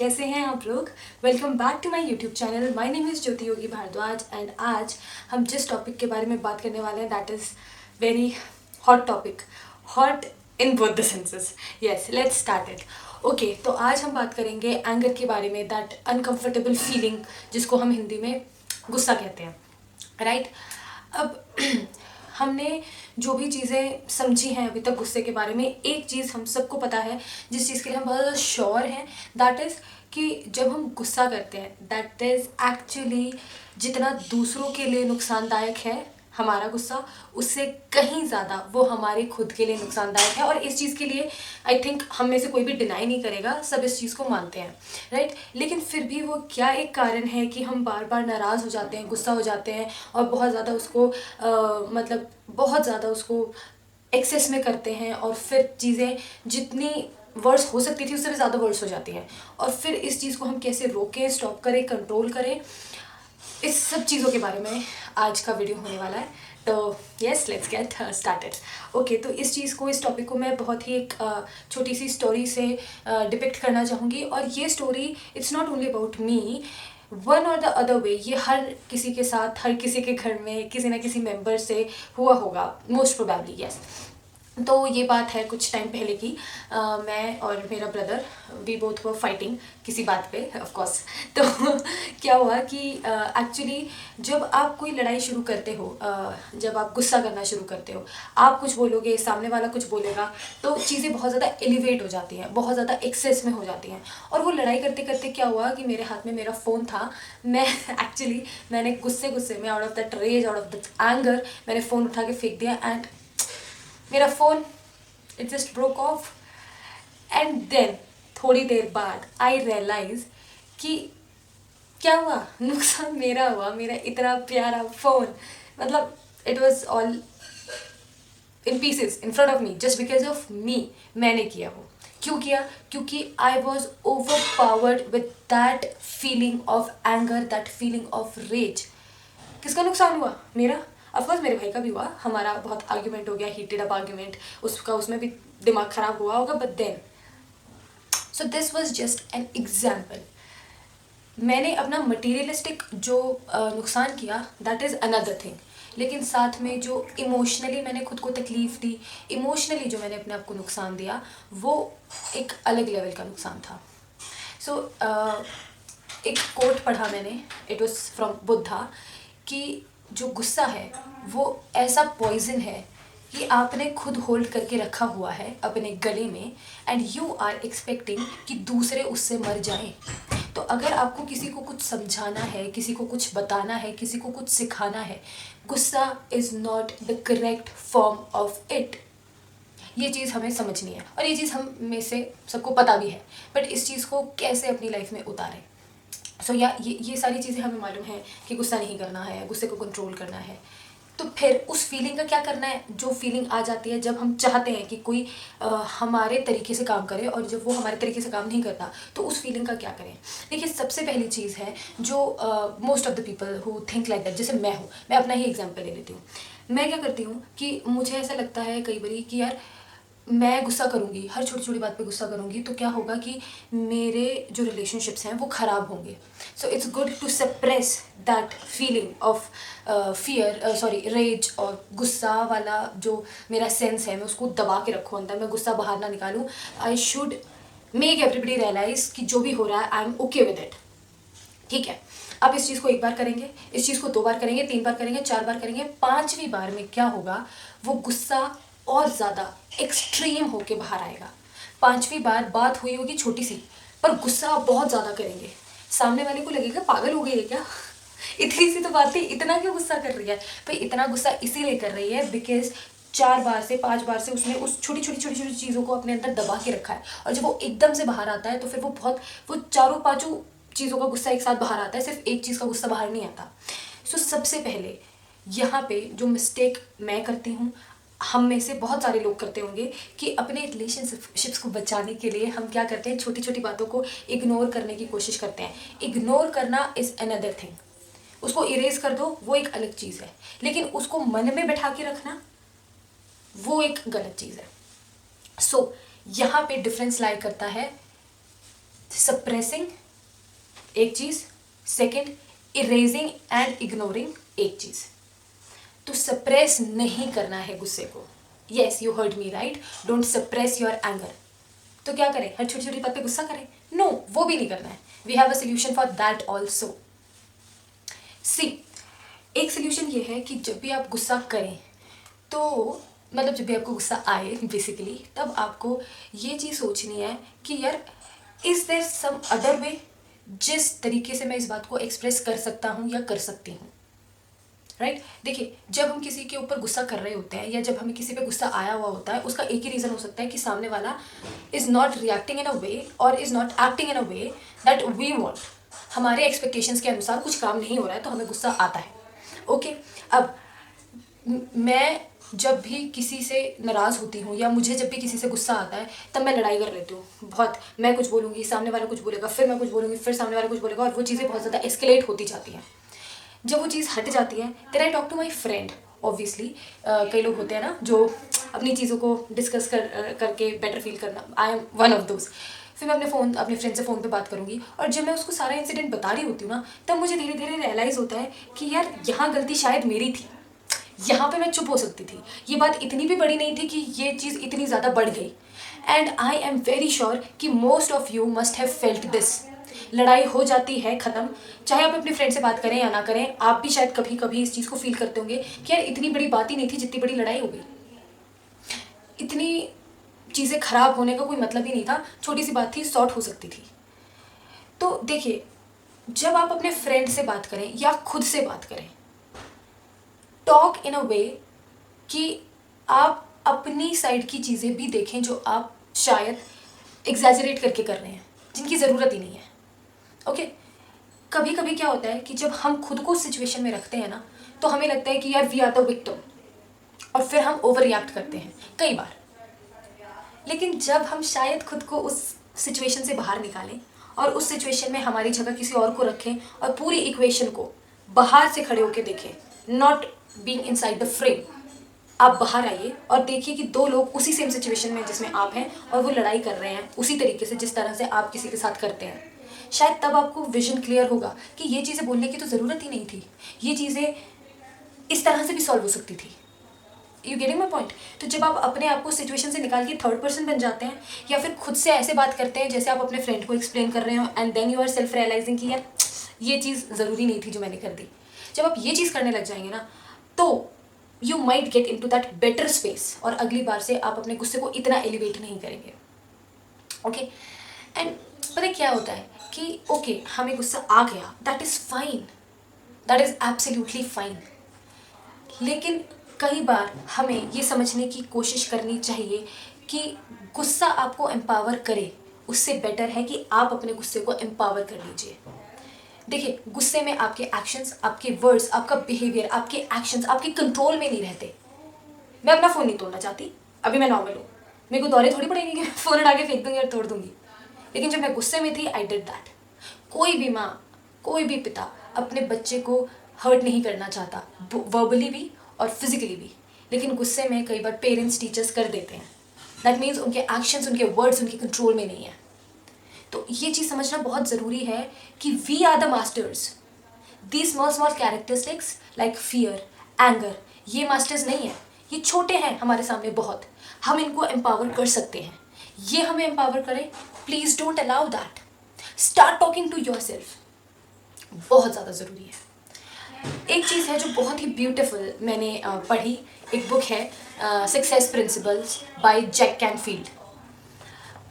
कैसे हैं आप लोग। Welcome back to my YouTube channel. My name is Jyoti Yogi Bhardwaj and आज हम जिस टॉपिक के बारे में बात करने वाले हैं that is very hot topic, hot in both the senses. Yes, let's start it. Okay, तो आज हम बात करेंगे एंगर के बारे में, दैट अनकंफर्टेबल फीलिंग जिसको हम हिंदी में गुस्सा कहते हैं, राइट। अब हमने जो भी चीज़ें समझी हैं अभी तक गुस्से के बारे में, एक चीज़ हम सबको पता है जिस चीज़ के लिए हम बहुत ज़्यादा श्योर हैं, दैट इज़ कि जब हम गुस्सा करते हैं दैट इज़ एक्चुअली जितना दूसरों के लिए नुकसानदायक है हमारा गुस्सा, उससे कहीं ज़्यादा वो हमारे खुद के लिए नुकसानदायक है। और इस चीज़ के लिए आई थिंक हम में से कोई भी डिनाई नहीं करेगा, सब इस चीज़ को मानते हैं, राइट। लेकिन फिर भी वो क्या एक कारण है कि हम बार बार नाराज़ हो जाते हैं, गुस्सा हो जाते हैं और बहुत ज़्यादा उसको मतलब बहुत ज़्यादा उसको एक्सेस में करते हैं और फिर चीज़ें जितनी वर्स हो सकती थी उससे भी ज़्यादा वर्स हो जाती हैं। और फिर इस चीज़ को हम कैसे रोकें, स्टॉप करें, कंट्रोल करें, इस सब चीज़ों के बारे में आज का वीडियो होने वाला है। तो yes, let's get started. Okay, तो इस चीज़ को, इस टॉपिक को मैं बहुत ही एक छोटी सी स्टोरी से डिपिक्ट करना चाहूँगी। और ये story it's not only about me, one और द अदर वे ये हर किसी के साथ, हर किसी के घर में किसी ना किसी मेंबर से हुआ होगा, मोस्ट प्रोबेबली। यस, तो ये बात है कुछ टाइम पहले की। मैं और मेरा brother we both were fighting किसी बात पे, ऑफ कोर्स। तो क्या हुआ कि एक्चुअली जब आप कोई लड़ाई शुरू करते हो, जब आप गुस्सा करना शुरू करते हो, आप कुछ बोलोगे, सामने वाला कुछ बोलेगा, तो चीज़ें बहुत ज़्यादा एलिवेट हो जाती हैं, बहुत ज़्यादा एक्सेस में हो जाती हैं। और वो लड़ाई करते करते क्या हुआ कि मेरे हाथ में मेरा फ़ोन था। मैं एक्चुअली मैंने गुस्से में, out of that rage, out of that anger, मैंने फ़ोन उठा के फेंक दिया एंड मेरा phone it just broke off. And then थोड़ी देर बाद आई रियलाइज कि क्या हुआ, नुकसान मेरा हुआ, मेरा इतना प्यारा फ़ोन, मतलब it was all in pieces in front of me just because of me. मैंने किया वो क्यों किया? क्योंकि I was overpowered with that feeling of anger, that feeling of rage. किसका नुकसान हुआ? मेरा। ऑफकोर्स मेरे भाई का भी हुआ, हमारा बहुत आर्ग्यूमेंट हो गया, हीटेड अप आर्ग्यूमेंट, उसका उसमें भी दिमाग खराब हुआ होगा। But then so this was just an example. मैंने अपना मटीरियलिस्टिक जो नुकसान किया दैट इज़ अनदर थिंग, लेकिन साथ में जो इमोशनली मैंने खुद को तकलीफ़ दी, इमोशनली जो मैंने अपने आप को नुकसान दिया, वो एक अलग लेवल का नुकसान था। सो एक कोट पढ़ा मैंने, इट वॉज फ्रॉम बुद्धा, कि जो गुस्सा है वो ऐसा पॉइजन है कि आपने खुद होल्ड करके रखा हुआ है अपने गले में एंड यू आर एक्सपेक्टिंग कि दूसरे उससे मर जाएं। तो अगर आपको किसी को कुछ समझाना है, किसी को कुछ बताना है, किसी को कुछ सिखाना है, गुस्सा is not the correct form of it. ये चीज़ हमें समझनी है और ये चीज़ हम में से सबको पता भी है, बट इस चीज़ को कैसे अपनी लाइफ में उतारें। सो ये सारी चीज़ें हमें मालूम है कि गुस्सा नहीं करना है, गुस्से को कंट्रोल करना है। तो फिर उस फीलिंग का क्या करना है? जो फीलिंग आ जाती है जब हम चाहते हैं कि कोई हमारे तरीके से काम करे और जब वो हमारे तरीके से काम नहीं करता, तो उस फीलिंग का क्या करें? देखिए, सबसे पहली चीज़ है जो most of the people who think like that, जैसे मैं हूँ, मैं अपना ही एग्जाम्पल ले लेती हूँ। मैं क्या करती हूँ कि मुझे ऐसा लगता है कई बारी कि यार मैं गुस्सा करूँगी, हर छोटी छोटी बात पे गुस्सा करूँगी, तो क्या होगा कि मेरे जो रिलेशनशिप्स हैं वो ख़राब होंगे। So it's good to suppress that feeling of fear, sorry, rage, और गुस्सा वाला जो मेरा सेंस है मैं उसको दबा के रखूँ अंदर, मैं गुस्सा बाहर ना निकालूँ। I should make everybody realise कि जो भी हो रहा है I am okay with it. ठीक है, आप इस चीज़ को एक बार करेंगे, इस चीज़ को 2 बार करेंगे, 3 बार करेंगे, 4 बार करेंगे, 5वीं बार में क्या होगा, वो गुस्सा और ज़्यादा एक्सट्रीम होके बाहर आएगा। 5वीं बार बात हुई होगी छोटी सी, पर गुस्सा आप बहुत ज़्यादा करेंगे, सामने वाले को लगेगा पागल हो गई है क्या, इतनी सी तो बात थी, इतना क्यों गुस्सा कर रही है? भाई इतना गुस्सा इसीलिए कर रही है बिकॉज 4 बार से 5 बार से उसने उस छोटी छोटी चीज़ों को अपने अंदर दबा के रखा है, और जब वो एकदम से बाहर आता है तो फिर वो चारों पाँचों चीज़ों का गुस्सा एक साथ बाहर आता है, सिर्फ एक चीज़ का गुस्सा बाहर नहीं आता। सो सबसे पहले यहाँ पे जो मिस्टेक मैं करती हूँ, हम में से बहुत सारे लोग करते होंगे, कि अपने रिलेशनशिप्स को बचाने के लिए हम क्या करते हैं, छोटी छोटी बातों को इग्नोर करने की कोशिश करते हैं। इग्नोर करना इज़ अनदर थिंग, उसको इरेज कर दो, वो एक अलग चीज़ है, लेकिन उसको मन में बैठा के रखना वो एक गलत चीज़ है। सो यहाँ पे डिफरेंस लाई करता है सप्रेसिंग एक चीज़, सेकंड इरेजिंग एंड इग्नोरिंग एक चीज़। तो सप्रेस नहीं करना है गुस्से को। Yes, you heard me right, don't suppress your anger. तो क्या करें, हर छोटी छोटी बात पे गुस्सा करें? नो, वो भी नहीं करना है। We have a solution for that also. See, एक सोल्यूशन ये है कि जब भी आप गुस्सा करें तो मतलब जब भी आपको गुस्सा आए बेसिकली, तब आपको ये चीज़ सोचनी है कि यार is there some other way जिस तरीके से मैं इस बात को एक्सप्रेस कर सकता हूँ या कर सकती हूँ, राइट? देखिए, जब हम किसी के ऊपर गुस्सा कर रहे होते हैं या जब हमें किसी पे गुस्सा आया हुआ होता है, उसका एक ही रीज़न हो सकता है कि सामने वाला is not reacting in a way और is not acting in a way that we want. हमारे एक्सपेक्टेशंस के अनुसार कुछ काम नहीं हो रहा है तो हमें गुस्सा आता है। ओके, अब मैं जब भी किसी से नाराज़ होती हूँ या मुझे जब भी किसी से गुस्सा आता है तब मैं लड़ाई कर लेती हूँ बहुत। मैं कुछ बोलूँगी, सामने वाला कुछ बोलेगा, फिर मैं कुछ बोलूँगी, फिर सामने वाला कुछ बोलेगा, और वो चीज़ें बहुत ज़्यादा एस्केलेट होती जाती हैं। जब वो चीज़ हट जाती है then I talk to my friend. Obviously कई लोग होते हैं ना जो अपनी चीज़ों को डिस्कस करके बेटर फील करना, I am one of those. फिर मैं अपने फ्रेंड से फ़ोन पे बात करूँगी, और जब मैं उसको सारा इंसिडेंट बता रही होती हूँ ना, तब मुझे धीरे धीरे रियलाइज़ होता है कि यार यहाँ गलती शायद मेरी थी, यहाँ पे मैं चुप हो सकती थी, ये बात इतनी भी बड़ी नहीं थी कि ये चीज़ इतनी ज़्यादा बढ़ गई। And I am very sure कि most of you must have felt this. लड़ाई हो जाती है ख़त्म, चाहे आप अपने फ्रेंड से बात करें या ना करें, आप भी शायद कभी कभी इस चीज़ को फील करते होंगे कि यार इतनी बड़ी बात ही नहीं थी जितनी बड़ी लड़ाई हो गई, इतनी चीज़ें ख़राब होने का कोई मतलब ही नहीं था, छोटी सी बात थी, सॉर्ट हो सकती थी। तो देखिए, जब आप अपने फ्रेंड से बात करें या खुद से बात करें, टॉक इन अ वे कि आप अपनी साइड की चीज़ें भी देखें जो आप शायद एग्जैजरेट करके कर रहे हैं, जिनकी ज़रूरत ही नहीं है। ओके, कभी कभी क्या होता है कि जब हम खुद को सिचुएशन में रखते हैं ना, तो हमें लगता है कि यार वी आर द विक्टिम, और फिर हम ओवर रिएक्ट करते हैं कई बार। लेकिन जब हम शायद खुद को उस सिचुएशन से बाहर निकालें और उस सिचुएशन में हमारी जगह किसी और को रखें और पूरी इक्वेशन को बाहर से खड़े होकर देखें, not being inside the frame, आप बाहर आइए और देखिए कि दो लोग उसी सेम सिचुएशन में जिसमें आप हैं और वो लड़ाई कर रहे हैं उसी तरीके से जिस तरह से आप किसी के साथ करते हैं। शायद तब आपको विजन क्लियर होगा कि ये चीज़ें बोलने की तो ज़रूरत ही नहीं थी, ये चीज़ें इस तरह से भी सॉल्व हो सकती थी। You getting my point? तो जब आप अपने आप को सिचुएशन से निकाल के थर्ड पर्सन बन जाते हैं या फिर खुद से ऐसे बात करते हैं जैसे आप अपने फ्रेंड को एक्सप्लेन कर रहे हो, and then you are self realising कि यार ये चीज़ ज़रूरी नहीं थी जो मैंने कर दी, जब आप ये चीज़ करने लग जाएंगे ना, तो you might get into that better space, और अगली बार से आप अपने गुस्से को इतना एलिवेट नहीं करेंगे। ओके, एंड पता है क्या होता है कि ओके, हमें गुस्सा आ गया, that is fine, that is absolutely fine. लेकिन कई बार हमें ये समझने की कोशिश करनी चाहिए कि गुस्सा आपको एम्पावर करे, उससे बेटर है कि आप अपने गुस्से को एम्पावर कर लीजिए। देखिए, गुस्से में आपके एक्शंस, आपके वर्ड्स, आपका बिहेवियर, आपके एक्शंस आपके कंट्रोल में नहीं रहते। मैं अपना फ़ोन नहीं तोड़ना चाहती, अभी मैं नॉर्मल हूँ, मेरे को दौरे थोड़ी पड़ेंगे कि फ़ोन उठा के फेंक दूँगी और तोड़ दूँगी। लेकिन जब मैं गुस्से में थी, आई डिड दैट। कोई भी माँ, कोई भी पिता अपने बच्चे को हर्ट नहीं करना चाहता, वर्बली भी और फिजिकली भी, लेकिन गुस्से में कई बार पेरेंट्स, टीचर्स कर देते हैं। दैट मीन्स उनके एक्शंस, उनके वर्ड्स उनके कंट्रोल में नहीं है। तो ये चीज़ समझना बहुत ज़रूरी है कि we are the masters. These small small characteristics like fear, anger, ये मास्टर्स नहीं है, ये छोटे हैं हमारे सामने बहुत, हम इनको एम्पावर कर सकते हैं। ये हमें एम्पावर करें, please don't allow that. Start talking to yourself, बहुत ज़्यादा ज़रूरी है। एक चीज़ है जो बहुत ही ब्यूटीफुल मैंने पढ़ी, एक बुक है success principles by Jack Canfield.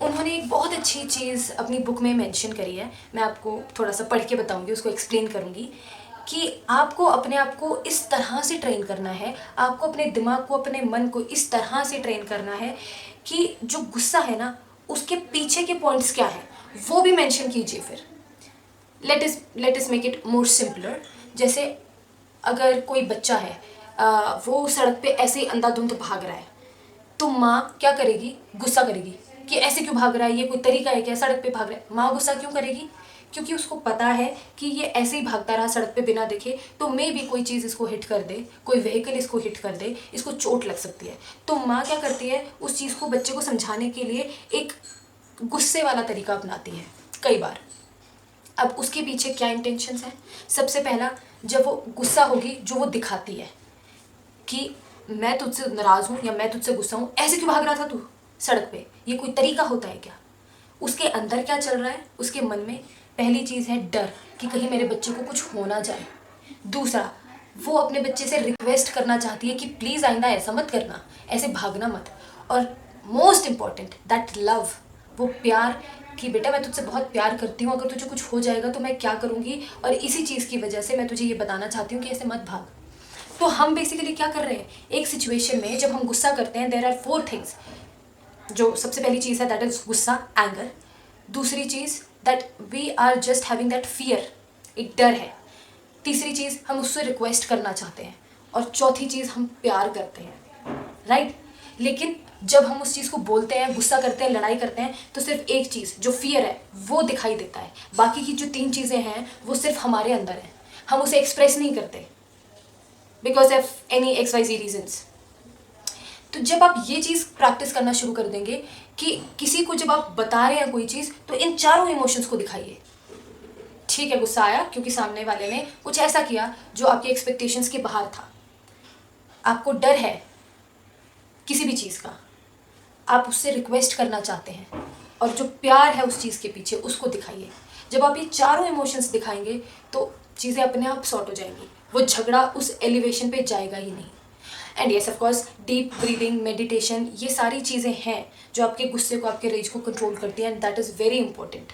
उन्होंने एक बहुत अच्छी चीज़ अपनी बुक में मेंशन करी है, मैं आपको थोड़ा सा पढ़ के बताऊंगी, उसको एक्सप्लेन करूंगी कि आपको अपने आप को इस तरह से ट्रेन करना है, आपको अपने दिमाग को, अपने मन को इस तरह से ट्रेन करना है कि जो गुस्सा है ना, उसके पीछे के पॉइंट्स क्या हैं वो भी मेंशन कीजिए। फिर लेट इस मेक इट मोर सिंपलर। जैसे अगर कोई बच्चा है, वो सड़क पे ऐसे ही अंधाधुंध भाग रहा है, तो माँ क्या करेगी? गुस्सा करेगी कि ऐसे क्यों भाग रहा है, ये कोई तरीका है क्या, सड़क पे भाग रहा है। माँ गुस्सा क्यों करेगी? क्योंकि उसको पता है कि ये ऐसे ही भागता रहा सड़क पे बिना देखे, तो मे भी कोई चीज़ इसको हिट कर दे, कोई व्हीकल इसको हिट कर दे, इसको चोट लग सकती है। तो माँ क्या करती है, उस चीज़ को बच्चे को समझाने के लिए एक गुस्से वाला तरीका अपनाती है। कई बार। अब उसके पीछे क्या इंटेंशंस है? सबसे पहला, जब वो गुस्सा होगी, जो वो दिखाती है कि मैं तुझसे नाराज़ हूँ या मैं तुझसे गुस्सा हूँ, ऐसे क्यों भाग रहा था तू सड़क पे, ये कोई तरीका होता है क्या? उसके अंदर क्या चल रहा है? उसके मन में पहली चीज़ है डर कि कहीं मेरे बच्चे को कुछ हो ना जाए। दूसरा, वो अपने बच्चे से रिक्वेस्ट करना चाहती है कि प्लीज़ आइंदा ऐसा मत करना, ऐसे भागना मत। और मोस्ट इम्पॉर्टेंट, दैट लव, वो प्यार कि बेटा मैं तुझसे बहुत प्यार करती हूँ, अगर तुझे कुछ हो जाएगा तो मैं क्या करूँगी, और इसी चीज़ की वजह से मैं तुझे ये बताना चाहती हूँ कि ऐसे मत भाग। तो हम बेसिकली क्या कर रहे हैं, एक सिचुएशन में जब हम गुस्सा करते हैं, देयर आर 4 थिंग्स। जो सबसे पहली चीज़ है दैट इज़ गुस्सा, एंगर। दूसरी चीज़ that we are just having that fear, एक डर है। तीसरी चीज़ हम उससे रिक्वेस्ट करना चाहते हैं। और चौथी चीज़ हम प्यार करते हैं, राइट? लेकिन जब हम उस चीज़ को बोलते हैं, गुस्सा करते हैं, लड़ाई करते हैं, तो सिर्फ एक चीज़ जो फियर है वो दिखाई देता है। बाकी की जो 3 चीज़ें हैं वो सिर्फ हमारे अंदर हैं, हम उसे एक्सप्रेस नहीं करते because of any XYZ reasons. तो जब आप ये चीज़ प्रैक्टिस करना शुरू कर देंगे कि किसी को जब आप बता रहे हैं कोई चीज़, तो इन चारों इमोशंस को दिखाइए। ठीक है, गुस्सा आया क्योंकि सामने वाले ने कुछ ऐसा किया जो आपके एक्सपेक्टेशंस के बाहर था। आपको डर है किसी भी चीज़ का, आप उससे रिक्वेस्ट करना चाहते हैं, और जो प्यार है उस चीज़ के पीछे उसको दिखाइए। जब आप ये चारों इमोशंस दिखाएंगे तो चीज़ें अपने आप सॉर्ट हो जाएंगी, वो झगड़ा उस एलिवेशन पे जाएगा ही नहीं। And yes, of course, deep breathing, meditation, ये सारी चीज़ें हैं जो आपके गुस्से को, आपके रेज को कंट्रोल करती हैं, and that is very important.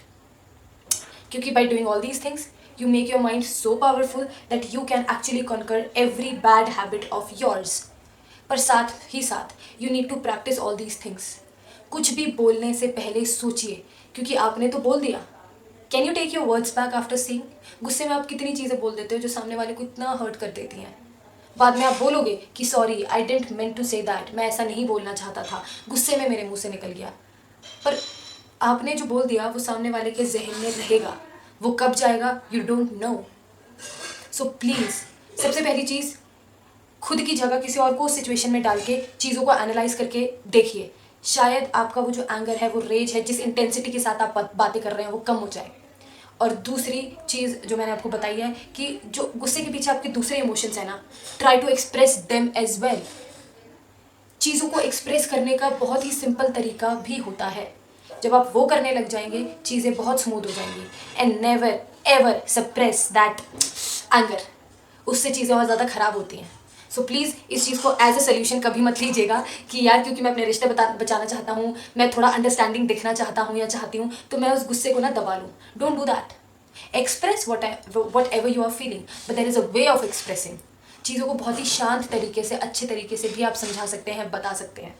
क्योंकि by doing all these things you make your mind so powerful that you can actually conquer every bad habit of yours. पर साथ ही साथ you need to practice all these things. कुछ भी बोलने से पहले सोचिए, क्योंकि आपने तो बोल दिया। Can you take your words back after seeing? गुस्से में आप कितनी चीज़ें बोल देते हो जो सामने वाले को इतना हर्ट कर देती हैं। बाद में आप बोलोगे कि sorry, I didn't meant to say that, मैं ऐसा नहीं बोलना चाहता था, गुस्से में मेरे मुंह से निकल गया। पर आपने जो बोल दिया वो सामने वाले के जहन में रहेगा, वो कब जाएगा you don't know. So please, सबसे पहली चीज़, खुद की जगह किसी और को उस सिचुएशन में डाल के चीज़ों को एनालाइज करके देखिए, शायद आपका वो जो एंगर है, वो रेज है, जिस इंटेंसिटी के साथ आप बातें कर रहे हैं वो कम हो जाए। और दूसरी चीज़ जो मैंने आपको बताई है कि जो गुस्से के पीछे आपके दूसरे इमोशंस हैं ना, try to express them as well. चीज़ों को एक्सप्रेस करने का बहुत ही सिंपल तरीका भी होता है। जब आप वो करने लग जाएंगे, चीज़ें बहुत स्मूथ हो जाएंगी। And never ever suppress that anger, उससे चीज़ें और ज़्यादा ख़राब होती हैं। सो प्लीज़ इस चीज़ को एज ए सोल्यूशन कभी मत लीजिएगा कि यार क्योंकि मैं अपने रिश्ते बचाना चाहता हूँ, मैं थोड़ा अंडरस्टैंडिंग दिखना चाहता हूँ या चाहती हूँ, तो मैं उस गुस्से को ना दबा लूँ। Don't do that. Express whatever you are feeling, but there is a way of expressing. चीज़ों को बहुत ही शांत तरीके से, अच्छे तरीके से भी आप समझा सकते हैं, बता सकते हैं।